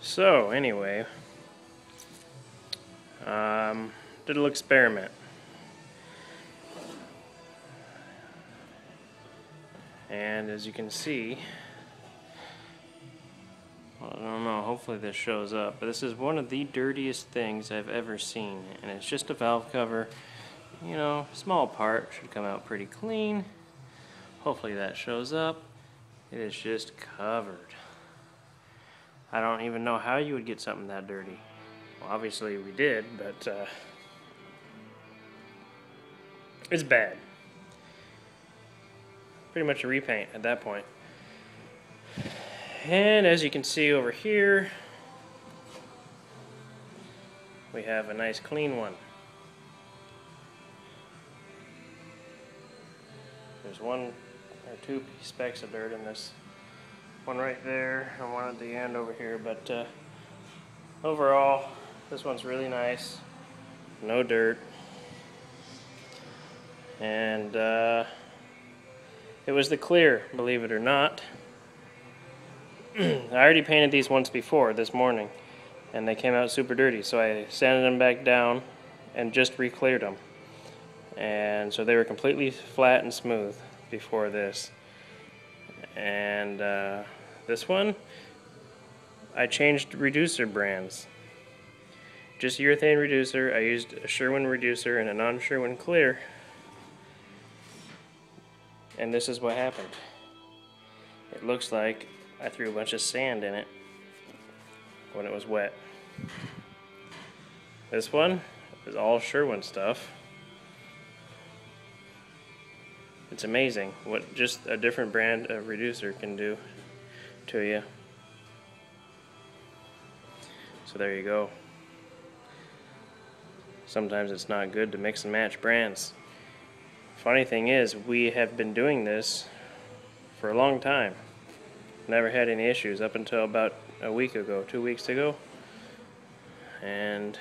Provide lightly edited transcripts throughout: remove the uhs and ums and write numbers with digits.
So anyway, did a little experiment. And as you can see, well, I don't know, hopefully this shows up, but this is one of the dirtiest things I've ever seen. And it's just a valve cover, you know, small part, should come out pretty clean. Hopefully that shows up. It is just covered. I don't even know how you would get something that dirty. Well, obviously we did, but it's bad. Pretty much a repaint at that point. And as you can see over here, we have a nice clean one. There's one or two specks of dirt in this one right there and one at the end over here, but overall this one's really nice, no dirt, and it was the clear, believe it or not. I already painted these once before this morning and they came out super dirty, so I sanded them back down and just re-cleared them, and so they were completely flat and smooth before this. And this one, I changed reducer brands. Just urethane reducer. I used a Sherwin reducer and a non-Sherwin clear. And this is what happened. It looks like I threw a bunch of sand in it when it was wet. This one is all Sherwin stuff. It's amazing what just a different brand of reducer can do to you. So there you go. Sometimes it's not good to mix and match brands. Funny thing is, we have been doing this for a long time. Never had any issues up until about a week ago, 2 weeks ago. And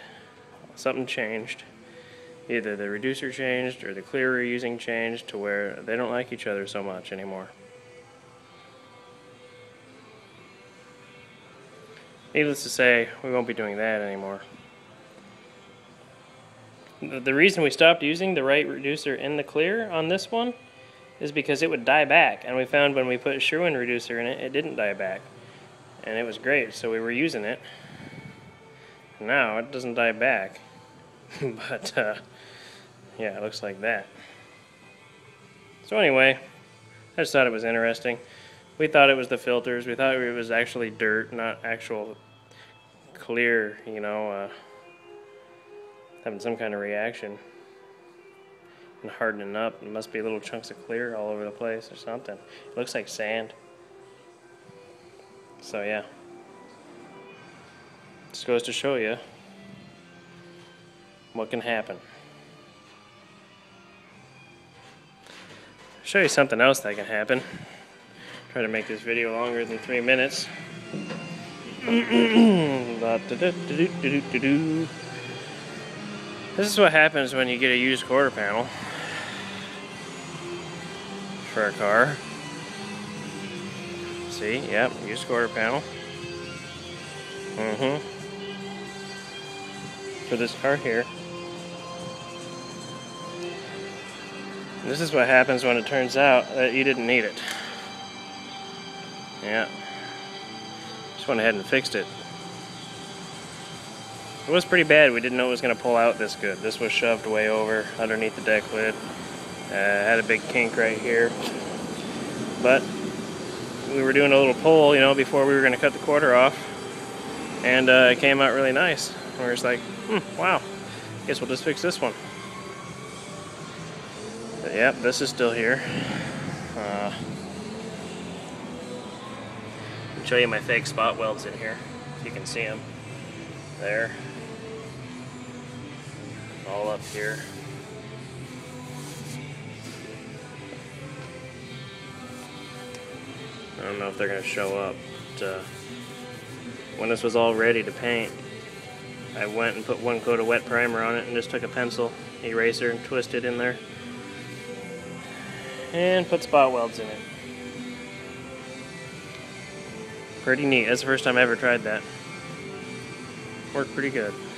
something changed. Either the reducer changed or the clear we're using changed to where they don't like each other so much anymore. Needless to say, we won't be doing that anymore. The reason we stopped using the right reducer in the clear on this one is because it would die back, and we found when we put Sherwin reducer in it, it didn't die back. And it was great, so we were using it. Now it doesn't die back. But yeah, it looks like that. So anyway, I just thought it was interesting. We thought it was the filters. We thought it was actually dirt, not actual clear, you know, having some kind of reaction and hardening up. It must be little chunks of clear all over the place or something. It looks like sand. So yeah, just goes to show you what can happen. Show you something else that can happen. Try to make this video longer than 3 minutes. This is what happens when you get a used quarter panel for a car. See, yep, used quarter panel. For this car here. This is what happens when it turns out that you didn't need it. Yeah. Just went ahead and fixed it. It was pretty bad. We didn't know it was going to pull out this good. This was shoved way over underneath the deck lid. Had a big kink right here. But we were doing a little pull, you know, before we were going to cut the quarter off. And it came out really nice. We were just like, wow, guess we'll just fix this one. But yep, this is still here. I'll show you my fake spot welds in here, if you can see them. There. All up here. I don't know if they're going to show up, but when this was all ready to paint, I went and put one coat of wet primer on it and just took a pencil eraser and twisted in there and put spot welds in it. Pretty neat. That's the first time I ever tried that. Worked pretty good.